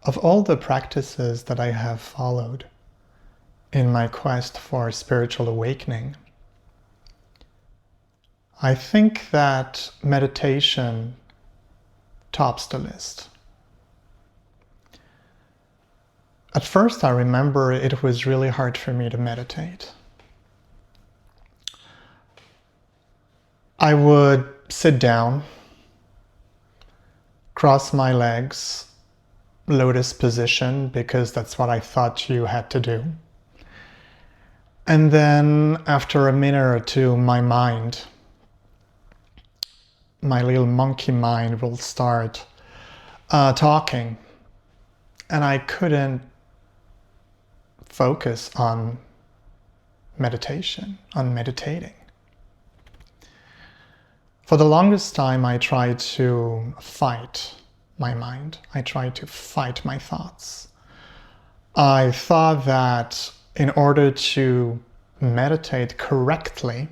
Of all the practices that I have followed in my quest for spiritual awakening, I think that meditation tops the list. At first, I remember it was really hard for me to meditate. I would sit down, cross my legs, lotus position, because that's what I thought you had to do. And then after a minute or two, my little monkey mind will start talking, and I couldn't focus on meditation, on meditating. For the longest time, I tried to fight my mind. I tried to fight my thoughts. I thought that in order to meditate correctly,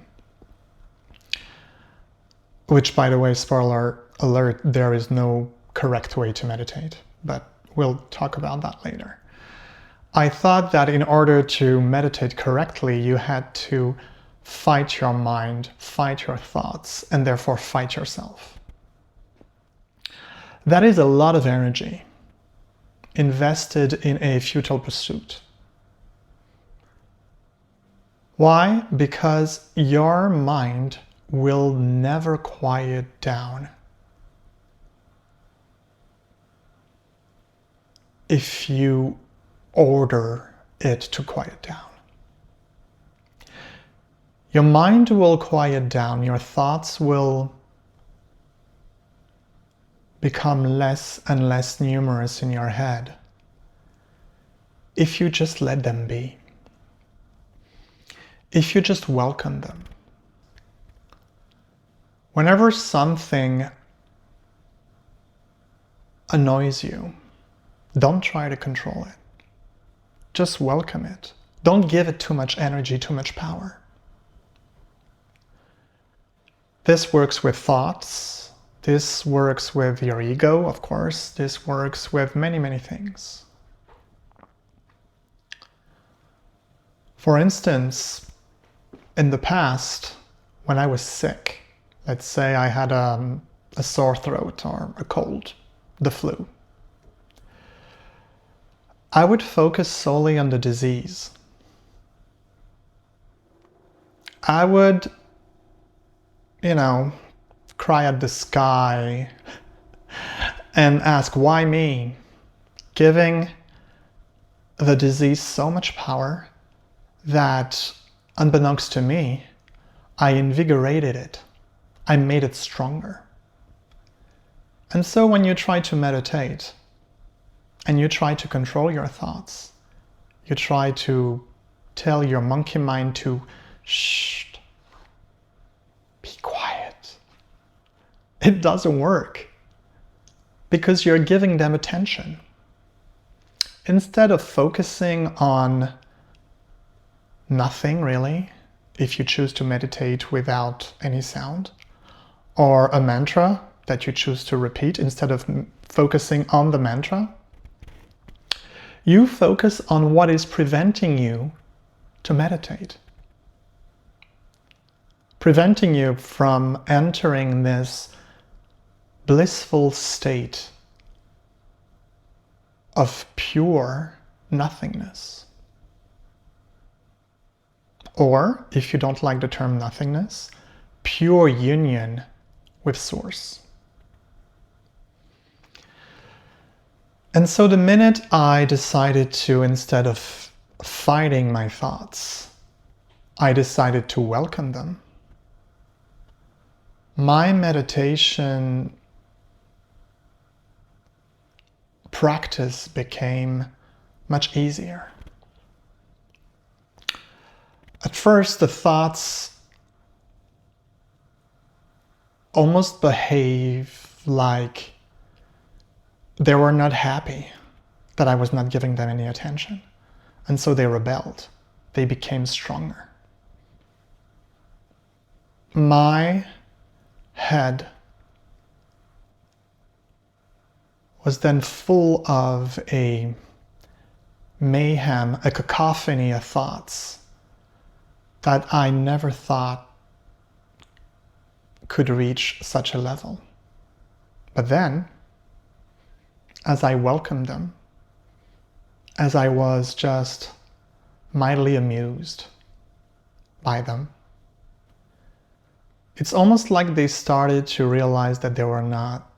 which, by the way, spoiler alert, there is no correct way to meditate, but we'll talk about that later. I thought that in order to meditate correctly, you had to fight your mind, fight your thoughts, and therefore fight yourself. That is a lot of energy invested in a futile pursuit. Why? Because your mind will never quiet down if you order it to quiet down. Your mind will quiet down, your thoughts will become less and less numerous in your head if you just let them be. If you just welcome them. Whenever something annoys you, don't try to control it. Just welcome it. Don't give it too much energy, too much power. This works with thoughts. This works with your ego, of course. This works with many, many things. For instance, in the past, when I was sick, let's say I had a sore throat or a cold, the flu, I would focus solely on the disease. I would, cry at the sky and ask, why me? Giving the disease so much power that, unbeknownst to me, I invigorated it. I made it stronger. And so when you try to meditate and you try to control your thoughts, you try to tell your monkey mind to shh, be quiet. It doesn't work because you're giving them attention. Instead of focusing on nothing really, if you choose to meditate without any sound, or a mantra that you choose to repeat, instead of focusing on the mantra, you focus on what is preventing you to meditate. Preventing you from entering this blissful state of pure nothingness. Or, if you don't like the term nothingness, pure union with Source. And so the minute I decided to, instead of fighting my thoughts, I decided to welcome them, my meditation practice became much easier. At first, the thoughts almost behave like they were not happy that I was not giving them any attention. And so they rebelled. They became stronger. My head was then full of a mayhem, a cacophony of thoughts that I never thought could reach such a level. But then, as I welcomed them, as I was just mildly amused by them, it's almost like they started to realize that they were not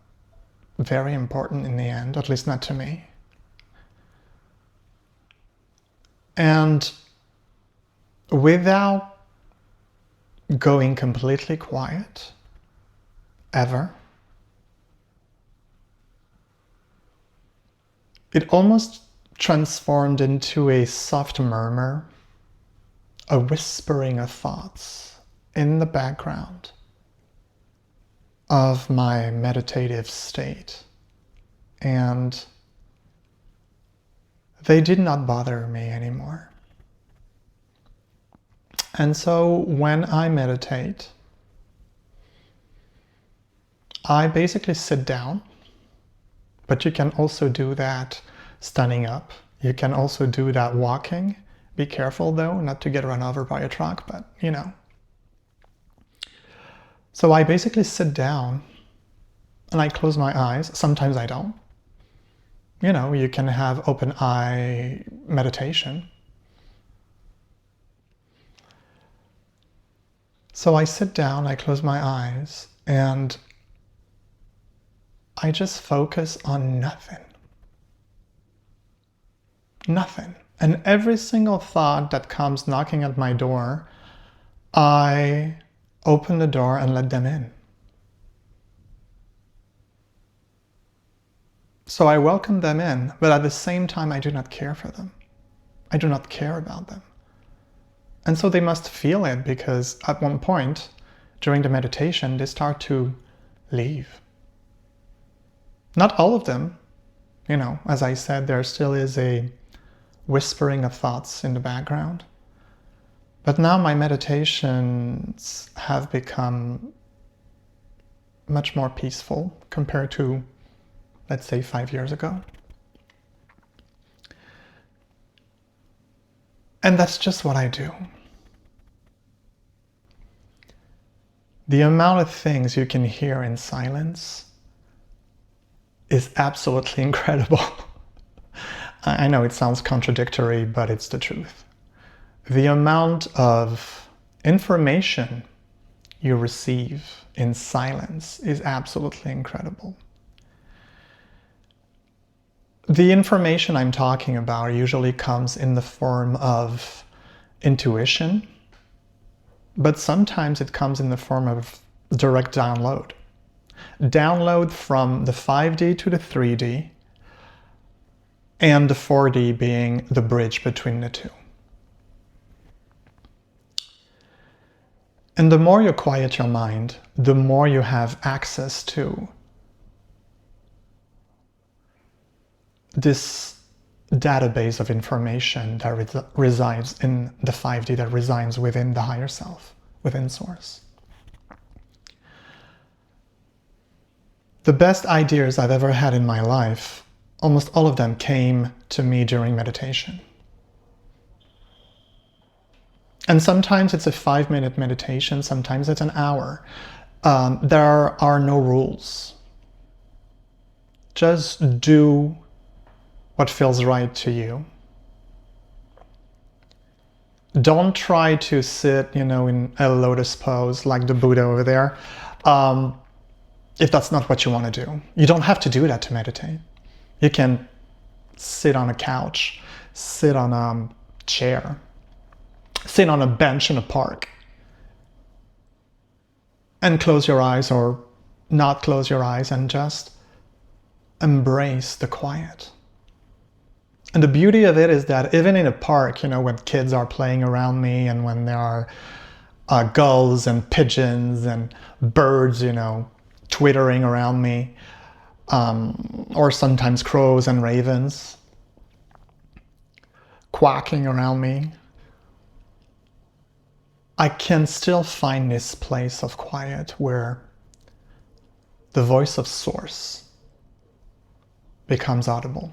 very important in the end, at least not to me. And without going completely quiet, ever, it almost transformed into a soft murmur, a whispering of thoughts in the background of my meditative state. And they did not bother me anymore. And so when I meditate, I basically sit down, but you can also do that standing up. You can also do that walking. Be careful though, not to get run over by a truck, but you know. So I basically sit down and I close my eyes. Sometimes I don't. You know, you can have open eye meditation. So I sit down, I close my eyes, and I just focus on nothing. Nothing. And every single thought that comes knocking at my door, I open the door and let them in. So I welcome them in, but at the same time, I do not care for them. I do not care about them. And so they must feel it, because at one point during the meditation, they start to leave. Not all of them. You know, as I said, there still is a whispering of thoughts in the background. But now my meditations have become much more peaceful compared to, let's say, 5 years ago. And that's just what I do. The amount of things you can hear in silence is absolutely incredible. I know it sounds contradictory, but it's the truth. The amount of information you receive in silence is absolutely incredible. The information I'm talking about usually comes in the form of intuition, but sometimes it comes in the form of direct download. Download from the 5D to the 3D, and the 4D being the bridge between the two. And the more you quiet your mind, the more you have access to this database of information that resides in the 5D, that resides within the higher self, within Source. The best ideas I've ever had in my life, almost all of them came to me during meditation. And sometimes it's a 5-minute meditation, sometimes it's an hour. There are no rules. Just do what feels right to you. Don't try to sit, in a lotus pose like the Buddha over there, if that's not what you want to do. You don't have to do that to meditate. You can sit on a couch, sit on a chair, sit on a bench in a park, and close your eyes or not close your eyes and just embrace the quiet. And the beauty of it is that even in a park, when kids are playing around me and when there are gulls and pigeons and birds, twittering around me, or sometimes crows and ravens quacking around me, I can still find this place of quiet where the voice of Source becomes audible.